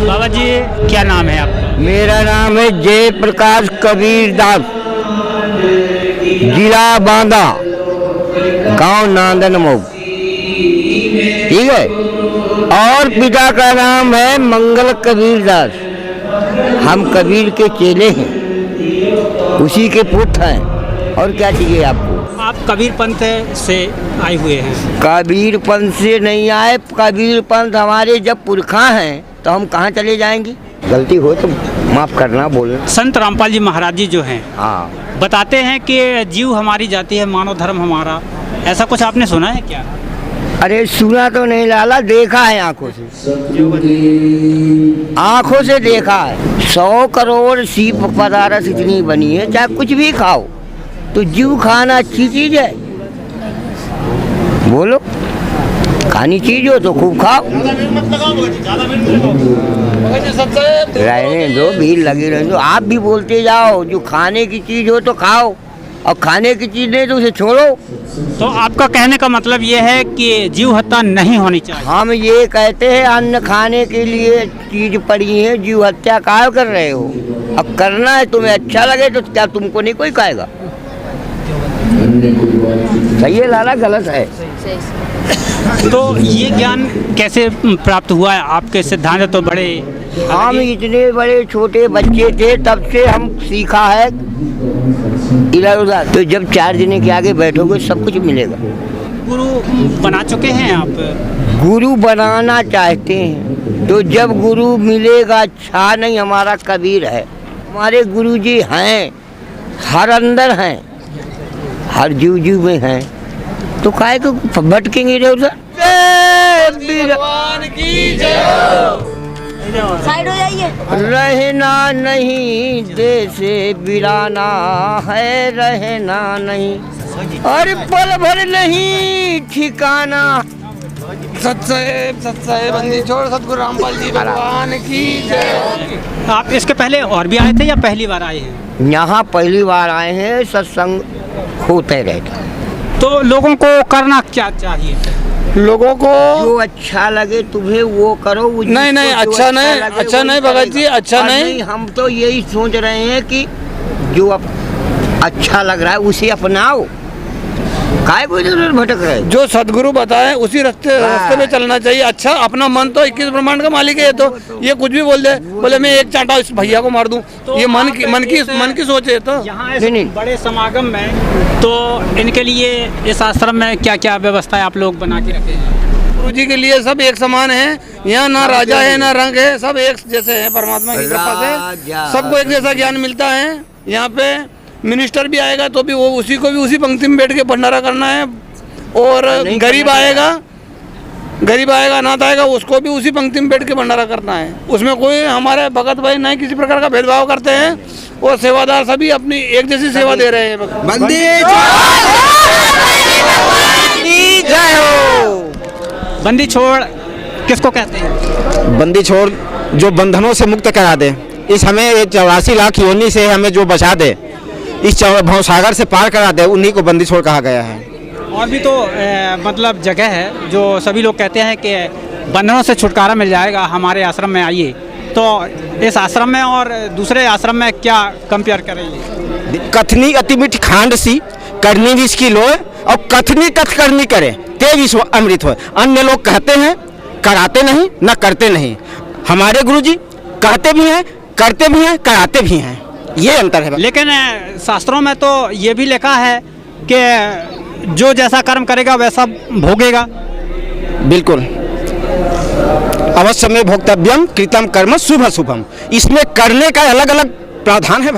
बाबा जी क्या नाम है आपका? मेरा नाम है जय प्रकाश कबीर दास, जिला बांदा, गांव नांदन मऊ। ठीक है। और पिता का नाम है मंगल कबीर दास। हम कबीर के चेले हैं, उसी के पुत्र हैं। और क्या चाहिए आपको? आप कबीर पंथ से आए हुए हैं? कबीर पंथ से नहीं आए। कबीर पंथ हमारे जब पुरखा हैं तो हम कहाँ चले जाएंगे? गलती हो तो माफ करना, बोलना। संत रामपाल जी महाराज जी जो हैं, हाँ, बताते हैं कि जीव हमारी जाति है, मानव धर्म हमारा। ऐसा कुछ आपने सुना है क्या? अरे सुना तो नहीं लाला, देखा है आंखों से। आंखों से देखा है। 100 करोड़ सीप पदारस इतनी बनी है, चाहे कुछ भी खाओ तो जीव खाना अच्छी चीज है। बोलो, खानी चीज हो तो खूब खाओ। रहने दो, भीड़ लगी रहने दो। आप भी बोलते जाओ, जो खाने की चीज हो तो खाओ, और खाने की चीज नहीं तो उसे छोड़ो। तो आपका कहने का मतलब ये है कि जीव हत्या नहीं होनी चाहिए? हम ये कहते हैं, अन्न खाने के लिए चीज पड़ी है, जीव हत्या काहे कर रहे हो? अब करना है, तुम्हें अच्छा लगे तो क्या तुमको नहीं कोई कहेगा? सही है लाला, गलत है? तो ये ज्ञान कैसे प्राप्त हुआ है? आपके सिद्धांत तो बड़े, हम इतने बड़े छोटे बच्चे थे तब से हम सीखा है इधर उधर। तो जब 4 जने के आगे बैठोगे सब कुछ मिलेगा। गुरु बना चुके हैं आप? गुरु बनाना चाहते हैं तो जब गुरु मिलेगा, अच्छा नहीं। हमारा कबीर है, हमारे गुरु जी हैं, हर अंदर हैं, हर जीव जीव में हैं, तो काहे को भटकेंगे इधर उधर? भगवान की जय। साइड हो जाइए। रहना नहीं देशे बिराना है, रहना नहीं, अरे पल भर नहीं ठिकाना। सत्सय बंदी छोड़ सतगुरु रामपाल जी भगवान की जय। आप इसके पहले और भी आए थे या पहली बार आए हैं? यहाँ पहली बार आए हैं, सत्संग होते रहता है। तो लोगों को करना क्या चाहिए? लोगों को जो अच्छा लगे तुम्हें वो करो। नहीं, अच्छा नहीं, अच्छा नहीं भगत जी, अच्छा नहीं। हम तो यही सोच रहे हैं कि जो अब अच्छा लग रहा है उसे अपनाओ, काहे को इधर भटक रहे? जो सदगुरु बताए उसी रास्ते में चलना चाहिए। अच्छा, अपना मन तो 21 ब्रह्मांड का मालिक है। तो ये कुछ भी बोल दे, बोले मैं एक चांटा इस भैया को मार दूं, तो ये मन की सोच है। तो यहाँ बड़े समागम में तो इनके लिए इस आश्रम में क्या क्या व्यवस्था आप लोग बना के रखे हैं? गुरु जी के लिए सब एक समान है। यहाँ ना राजा है ना रंग है, सब एक जैसे है। परमात्मा की कृपा से सबको एक जैसा ज्ञान मिलता है। यहाँ पे मिनिस्टर भी आएगा तो भी वो उसी को भी उसी पंक्ति में बैठ के भंडारा करना है। और गरीब आएगा अनाथ आएगा, उसको भी उसी पंक्ति में बैठ के भंडारा करना है। उसमें कोई हमारे भगत भाई नहीं किसी प्रकार का भेदभाव करते हैं, और सेवादार सभी अपनी एक जैसी सेवा दे रहे हैं। बंदी जय हो। बंदी छोड़ किसको कहते हैं? बंदी छोड़ जो बंधनों से मुक्त करा दे, इस हमें 84 लाख योनि से हमें जो बचा दे, इस भवसागर से पार करा दे, उन्हीं को बंदी छोड़ कहा गया है। और भी तो मतलब जगह है जो सभी लोग कहते हैं कि बंधनों से छुटकारा मिल जाएगा, हमारे आश्रम में आइए। तो इस आश्रम में और दूसरे आश्रम में क्या कंपेयर करेंगे? कथनी अति मीठ खांड सी, करनी विष की लोए, और कथनी कथ करनी करे ते विश्व अमृत हो। अन्य लोग कहते हैं, कराते नहीं, न करते नहीं। हमारे गुरुजी कहते भी हैं, करते भी हैं, कराते भी हैं, ये अंतर है। लेकिन शास्त्रों में तो ये भी लिखा है कि जो जैसा कर्म करेगा वैसा भोगेगा। बिल्कुल, अवश्य में भोक्तव्यम कृतम कर्म शुभ शुभम। इसमें करने का अलग अलग प्रावधान है।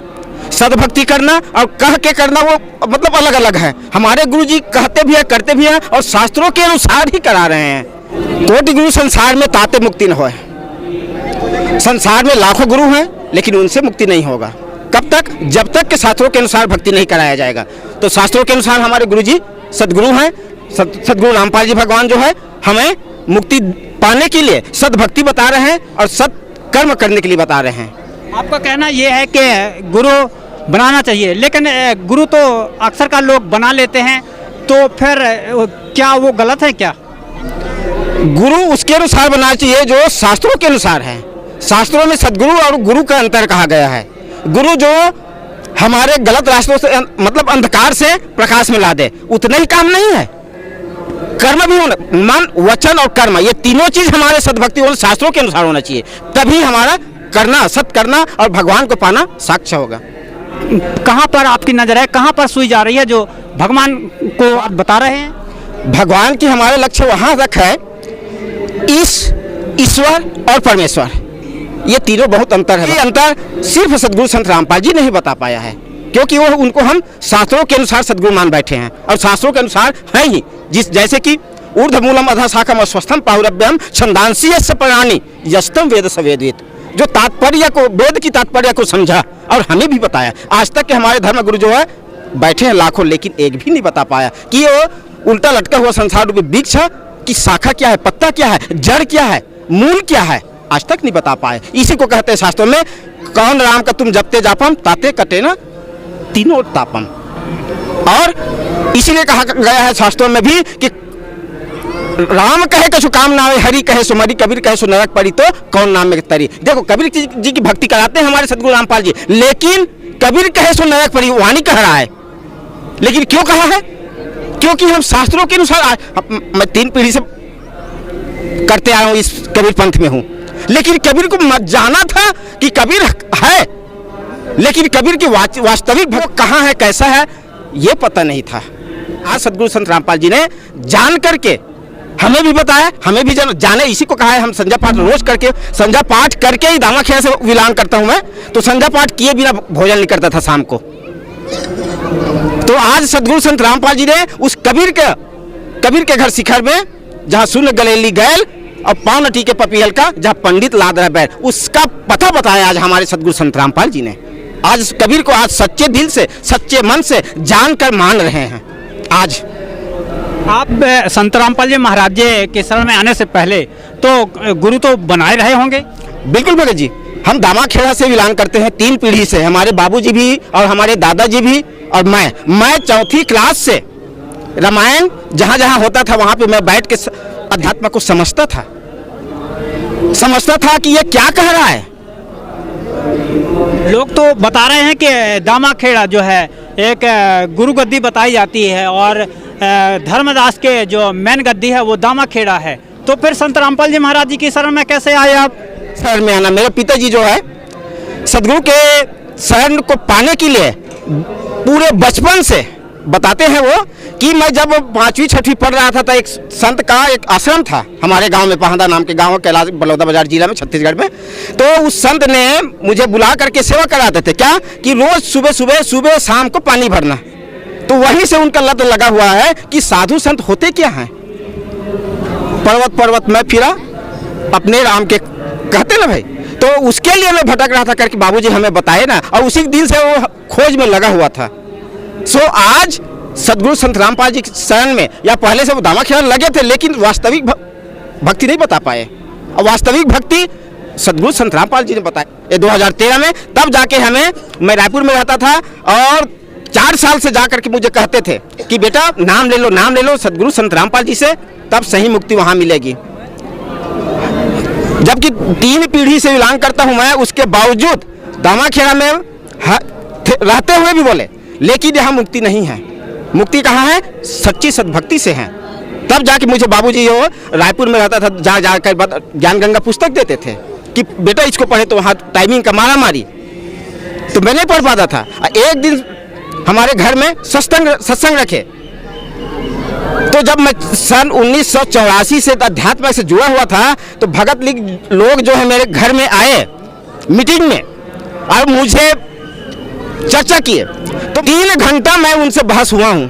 सद्भक्ति करना और कह के करना वो मतलब अलग अलग है। हमारे गुरुजी कहते भी है, करते भी हैं, और शास्त्रों के अनुसार ही करा रहे हैं। कोटि गुरु संसार में ताते मुक्ति न होए। संसार में लाखों गुरु हैं, लेकिन उनसे मुक्ति नहीं होगा। कब तक? जब तक के शास्त्रों के अनुसार भक्ति नहीं कराया जाएगा। तो शास्त्रों के अनुसार हमारे गुरुजी सदगुरु हैं। सदगुरु रामपाल जी भगवान जो है हमें मुक्ति पाने के लिए सद्भक्ति बता रहे हैं और सत्कर्म करने के लिए बता रहे हैं। आपका कहना ये है कि गुरु बनाना चाहिए, लेकिन गुरु तो अक्सर का लोग बना लेते हैं, तो फिर क्या वो गलत है क्या? गुरु उसके अनुसार बनाना चाहिए जो शास्त्रों के अनुसार है। शास्त्रों में सदगुरु और गुरु का अंतर कहा गया है। गुरु जो हमारे गलत रास्तों से मतलब अंधकार से प्रकाश में ला दे, उतना ही काम नहीं है। कर्म भी होना, मन वचन और कर्म, ये तीनों चीज हमारे सद्भक्ति और शास्त्रों के अनुसार होना चाहिए, तभी हमारा करना, सत करना और भगवान को पाना साक्ष्य होगा। कहाँ पर आपकी नज़र है, कहाँ पर सुई जा रही है जो भगवान को आप बता रहे हैं? भगवान की हमारे लक्ष्य वहाँ तक है, ईश्वर और परमेश्वर, ये तीनों बहुत अंतर है। ये अंतर सिर्फ सदगुरु संत रामपाल जी नहीं बता पाया है, क्योंकि वो उनको हम शास्त्रों के अनुसार सदगुरु मान बैठे हैं और शास्त्रों के अनुसार है ही। जैसे कि ऊर्ध्वमूलम अधः शाखम अस्वस्थम पाहुरभ्यम छंदांसी यस्य प्राणी यस्तम वेद सवेदित, जो तात्पर्य को, वेद की तात्पर्य को समझा और हमें भी बताया। आज तक के हमारे धर्म गुरु जो है बैठे हैं लाखों, लेकिन एक भी नहीं बता पाया कि वो उल्टा लटका हुआ संसार रूपी वृक्ष की शाखा क्या है, पत्ता क्या है, जड़ क्या है, मूल क्या है, आज तक नहीं बता पाए। इसी को कहते हैं शास्त्रों में, कौन राम का तुम जपते जापम ताते कटे ना तीनों तापम। और इसीलिए कहा गया है शास्त्रों में भी कि राम कहे कछु काम ना आवे, हरि कहे सुमरी, कबीर कहे सु नरक पड़ी, तो कौन नाम में तरी। देखो कबीर जी की भक्ति कराते हैं हमारे सदगुरु रामपाल जी, लेकिन कबीर कहे सु नरक पड़ी वाणी कह रहा है, लेकिन क्यों कहा है? क्योंकि हम शास्त्रों के अनुसार, मैं 3 पीढ़ी से करते आया हूँ, इस कबीर पंथ में हूँ, लेकिन कबीर को मत जाना था कि कबीर है, लेकिन कबीर की वास्तविक भक्त कहाँ है, कैसा है, ये पता नहीं था। आज सदगुरु संत रामपाल जी ने जान करके हमें भी बताया, हमें भी जाने, इसी को कहा है। हम संध्या पाठ रोज करके, संध्या पाठ करके ही दामा खेड़ा से विलान करता हूँ मैं, तो संध्या पाठ किए बिना भोजन नहीं करता था शाम को। तो आज सदगुरु संत रामपाल जी ने उस कबीर के घर शिखर में, जहाँ शून्य गलेली गैल और पाँव नटी के पपीहल का, जहाँ पंडित लाद रहा बैल, उसका पता बताया आज हमारे सदगुरु संत रामपाल जी ने। आज कबीर को आज सच्चे दिल से, सच्चे मन से जानकर मान रहे हैं। आज आप संत रामपाल जी महाराज जी के शरण में आने से पहले तो गुरु तो बनाए रहे होंगे? बिल्कुल भगत जी, हम दामा खेड़ा से विलान करते हैं 3 पीढ़ी से, हमारे बाबूजी भी और हमारे दादाजी भी और मैं 4ठी क्लास से रामायण जहाँ जहाँ होता था वहाँ पे मैं बैठ के अध्यात्म को समझता था कि ये क्या कह रहा है। लोग तो बता रहे हैं कि दामा खेड़ा जो है एक गुरु गद्दी बताई जाती है और धर्मदास के जो मेन गद्दी है वो दामा खेड़ा है, तो फिर संत रामपाल जी महाराज जी की शरण में कैसे आए आप? शरण में आना, मेरे पिताजी जो है सदगुरु के शरण को पाने के लिए पूरे बचपन से बताते हैं वो कि मैं जब 5वीं 6वीं पढ़ रहा था तो एक संत का एक आश्रम था हमारे गांव में, पहाड़ा नाम के गांव, कैलाश बलौदा बाजार जिला में, छत्तीसगढ़ में। तो उस संत ने मुझे बुला करके सेवा कराते थे, क्या कि रोज सुबह शाम को पानी भरना। तो वहीं से उनका लत लगा हुआ है कि साधु संत होते क्या हैं। पर्वत में फिरा अपने राम के, कहते ना भाई, तो उसके लिए मैं भटक रहा था करके बाबूजी हमें बताए ना, और उसी दिन से वो खोज में लगा हुआ था। सो आज सदगुरु संत रामपाल जी की शरण में, या पहले से वो दामा खेड़ा लगे थे, लेकिन वास्तविक भक्ति नहीं बता पाए। और वास्तविक भक्ति सदगुरु संत रामपाल जी ने बताया ये 2013 में। तब जाके मैं रायपुर में रहता था और 4 साल से जा करके मुझे कहते थे कि बेटा नाम ले लो सदगुरु संत रामपाल जी से, तब सही मुक्ति वहाँ मिलेगी। जबकि 3 पीढ़ी से विलान करता हूँ मैं, उसके बावजूद दामा खेड़ा में रहते हुए भी बोले, लेकिन यहाँ मुक्ति नहीं है। मुक्ति कहाँ है? सच्ची सद्भक्ति से है। तब जाके मुझे बाबूजी वो रायपुर में रहता था, जाकर ज्ञान गंगा पुस्तक देते थे कि बेटा इसको पढ़े, तो वहाँ टाइमिंग का मारा मारी, तो मैं नहीं पढ़ पाता था। एक दिन हमारे घर में सत्संग रखे, तो जब मैं सन 1984 से अध्यात्म से जुड़ा हुआ था, तो भगत लोग जो है मेरे घर में आए मीटिंग में और मुझे चर्चा किए, तो 3 घंटा मैं उनसे बहस हुआ हूँ।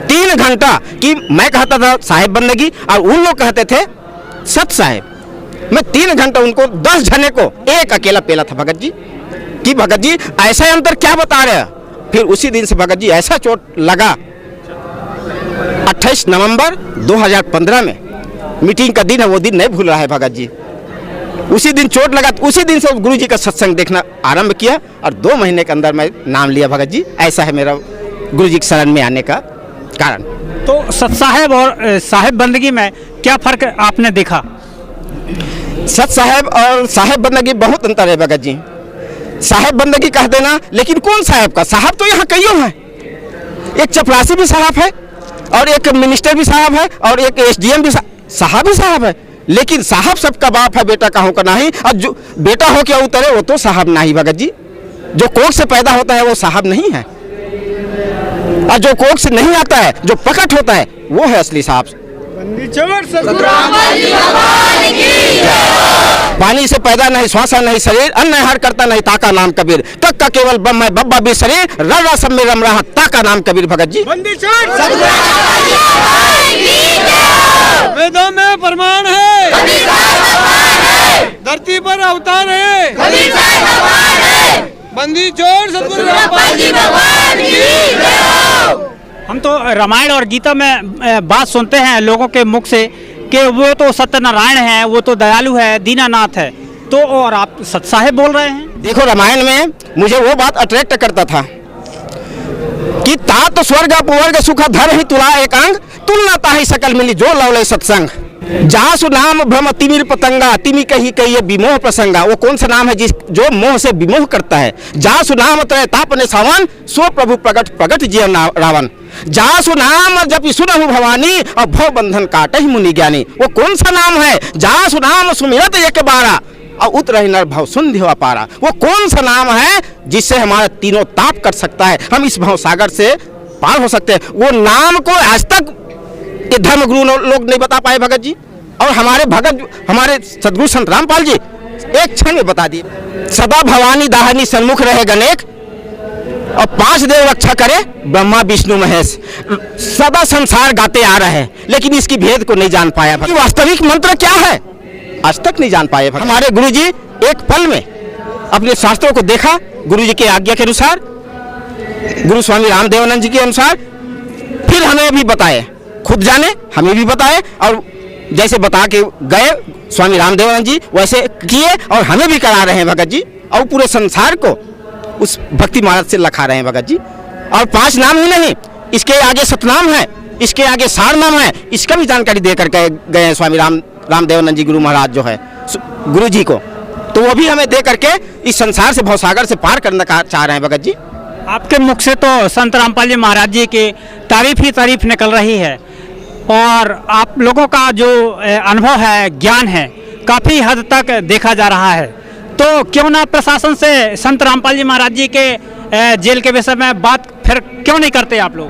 3 घंटा कि मैं कहता था साहेब बंदगी और उन लोग कहते थे सत साहेब। मैं 3 घंटा उनको 10 जने को एक अकेला पेला था भगत जी, कि भगत जी ऐसा अंतर क्या बता रहे हैं। फिर उसी दिन से भगत जी ऐसा चोट लगा, 28 नवंबर 2015 में मीटिंग का दिन है, वो दिन नहीं भूल रहा है भगत जी। उसी दिन चोट लगा, उसी दिन से गुरु जी का सत्संग देखना आरंभ किया और 2 महीने के अंदर मैं नाम लिया भगत जी। ऐसा है मेरा गुरु जी के शरण में आने का कारण। तो सत साहेब और साहेब बंदगी में क्या फर्क आपने देखा? सत साहेब और साहेब बंदगी बहुत अंतर है भगत जी। साहेब बंदगी कह देना, लेकिन कौन साहेब का? साहब तो यहाँ कईयों हैं। एक चपरासी भी साहब है, और एक मिनिस्टर भी साहब है, और एक SDM भी साहब ही साहब है। लेकिन साहब सबका बाप है, बेटा का हो का नहीं। और जो बेटा हो क्या उतरे वो तो साहब नहीं भगत जी। जो कोख से पैदा होता है वो साहब नहीं है, और जो कोख से नहीं आता है, जो प्रकट होता है, वो है असली साहब। पानी से पैदा नहीं, श्वासा नहीं शरीर, अन्न हर करता नहीं, ताका नाम कबीर। तक का केवल बम है, बब्बा भी शरीर, रड़ा सब में रम रहा, ताका नाम कबीर भगत जी। वेदों में प्रमाण है, धरती पर अवतार है, बंदी छोड़ सतगुरु रामपाल जी भगवान की जय। हम तो रामायण और गीता में बात सुनते हैं लोगों के मुख से कि वो तो सत्यनारायण है, वो तो दयालु है, दीनानाथ है, तो और आप सत साहेब बोल रहे हैं। देखो रामायण में मुझे वो बात अट्रैक्ट करता था कि तात स्वर्ग अपवर्ग सुख धर ही तुला एकांग, तुलना ताहि सकल मिली जो लवले सत्संग। जासु नाम भ्रम तिमिर पतंगा, तिमि कही कही विमोह प्रसंगा। वो कौन सा नाम है जो मोह से विमोह करता है? जासु नाम त्रय तापने सावन, सो प्रभु प्रगट प्रगट जिय रावण। जासु नाम जपि सुनहु भवानी, और भव बंधन काटहि मुनि ज्ञानी। वो कौन सा नाम है? जासु नाम सुमिरत एक बारा, और उतरहि नर भव सुंधि अपारा। वो कौन सा नाम है जिससे हमारा तीनों ताप कर सकता है, हम इस भव सागर से पार हो सकते हैं? वो नाम को आज तक ये धर्म गुरु लोग नहीं बता पाए भगत जी, और हमारे भगत हमारे सदगुरु संत रामपाल जी एक क्षण में बता दिए। सदा भवानी दाहिनी सन्मुख रहे गणेक, और 5 देव रक्षा करे ब्रह्मा विष्णु महेश। सदा संसार गाते आ रहे हैं, लेकिन इसकी भेद को नहीं जान पाया भगत। वास्तविक मंत्र क्या है आज तक नहीं जान पाए भगत। हमारे गुरु जी एक पल में अपने शास्त्रों को देखा, गुरु जी के आज्ञा के अनुसार, गुरु स्वामी रामदेवानंद जी के अनुसार, फिर हमें भी बताए, खुद जाने हमें भी बताए, और जैसे बता के गए स्वामी रामदेवानंद जी वैसे किए, और हमें भी करा रहे हैं भगत जी, और पूरे संसार को उस भक्ति मार्ग से लखा रहे हैं भगत जी। और 5 नाम ही नहीं, इसके आगे सतनाम है, इसके आगे सार नाम है, इसका भी जानकारी देकर गए हैं स्वामी रामदेवानंद जी गुरु महाराज जो है गुरु जी को, तो वो भी हमें दे करके इस संसार से भवसागर से पार करना चाह रहे हैं भगत जी। आपके मुख से तो संत रामपाल जी महाराज जी की तारीफ ही तारीफ निकल रही है, और आप लोगों का जो अनुभव है, ज्ञान है, काफ़ी हद तक देखा जा रहा है। तो क्यों ना प्रशासन से संत रामपाल जी महाराज जी के जेल के विषय में बात फिर क्यों नहीं करते आप लोग?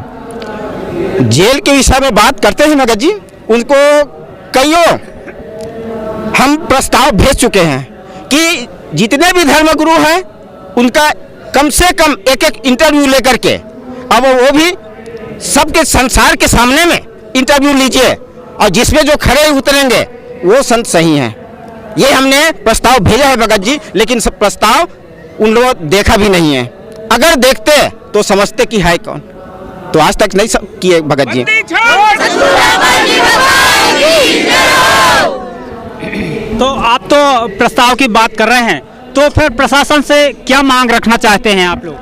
जेल के विषय में बात करते हैं भगत जी, उनको कईयों हम प्रस्ताव भेज चुके हैं कि जितने भी धर्मगुरु हैं उनका कम से कम एक इंटरव्यू लेकर के, अब वो भी सबके संसार के सामने में इंटरव्यू लीजिए, और जिसमें जो खड़े उतरेंगे वो संत सही हैं। ये हमने प्रस्ताव भेजा है भगत जी, लेकिन सब प्रस्ताव उन लोगों देखा भी नहीं है। अगर देखते तो समझते कि है कौन, तो आज तक नहीं किए भगत जी। तो आप तो प्रस्ताव की बात कर रहे हैं, तो फिर प्रशासन से क्या मांग रखना चाहते हैं आप लोग?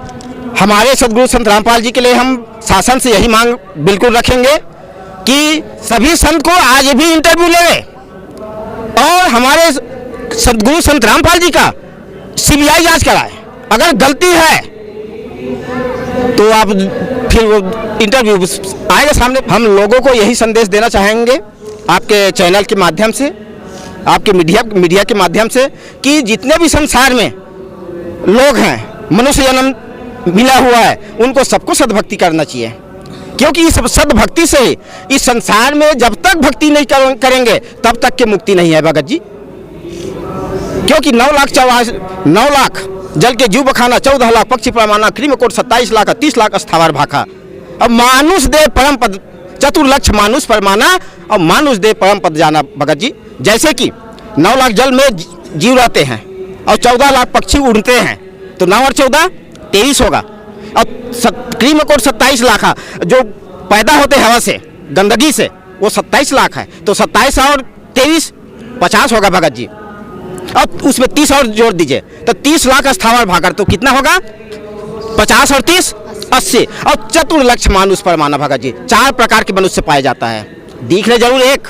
हमारे सदगुरु संत रामपाल जी के लिए हम शासन से यही मांग बिल्कुल रखेंगे कि सभी संत को आज भी इंटरव्यू ले, और हमारे सदगुरु संत रामपाल जी का CBI जांच कराए। अगर गलती है तो आप फिर वो इंटरव्यू आएगा सामने। हम लोगों को यही संदेश देना चाहेंगे आपके चैनल के माध्यम से, आपके मीडिया के माध्यम से, कि जितने भी संसार में लोग हैं, मनुष्य जन्म मिला हुआ है, उनको सबको सद्भक्ति करना चाहिए, क्योंकि इस सद्भक्ति से ही इस संसार में जब तक भक्ति नहीं करेंगे तब तक की मुक्ति नहीं है भगत जी। क्योंकि 9 लाख जल के जीव बखाना, 14 लाख पक्षी परमाना, क्रीम कोट 27 लाख, 30 लाख अस्थावर भाखा। अब मानुष दे परम पद, चतुर्लक्ष मानुष परमाना, और मानुष दे परम पद जाना भगत जी। जैसे कि 9 लाख जल में जीव रहते हैं, और 14 लाख पक्षी उड़ते हैं, तो 9 और 14 23 होगा, और क्रीम कोट 27 लाख जो पैदा होते हवा से, गंदगी से, वो 27 लाख है, तो 27 और 23 50 होगा भगत जी। अब उसमें 30 और जोड़ दीजिए तो 30 लाख अस्थावर भाकर, तो कितना होगा? 50 और 30 80, और चतुर्लक्ष मानुष परमाना भगत जी। 4 प्रकार के मनुष्य पाया जाता है, दिख रहे जरूर एक,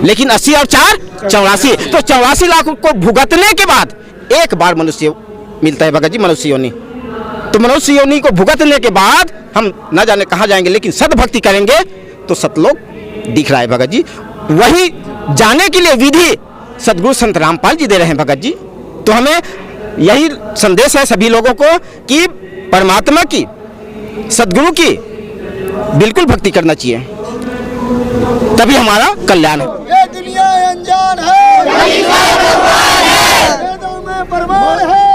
लेकिन 80 और 4 84, तो 84 लाख को भुगतने के बाद एक बार मनुष्य मिलता है भगत जी, मनुष्य योनि। तो मनुष्य योनि को भुगतने के बाद हम न जाने कहाँ जाएंगे, लेकिन सद्भक्ति करेंगे तो सतलोक दिख रहा है भगत जी। वही जाने के लिए विधि सदगुरु संत रामपाल जी दे रहे हैं भगत जी। तो हमें यही संदेश है सभी लोगों को कि परमात्मा की, सदगुरु की बिल्कुल भक्ति करना चाहिए, तभी हमारा कल्याण है। ये दुनिया अनजान है, वेदों में प्रमाण है,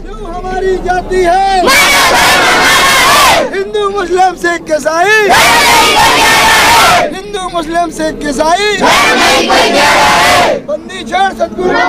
क्यों हमारी जाति है हिंदू मुस्लिम सिख ईसाई, हिंदू मुस्लिम सिख ईसाई, बंदी छोड़ सतगुरु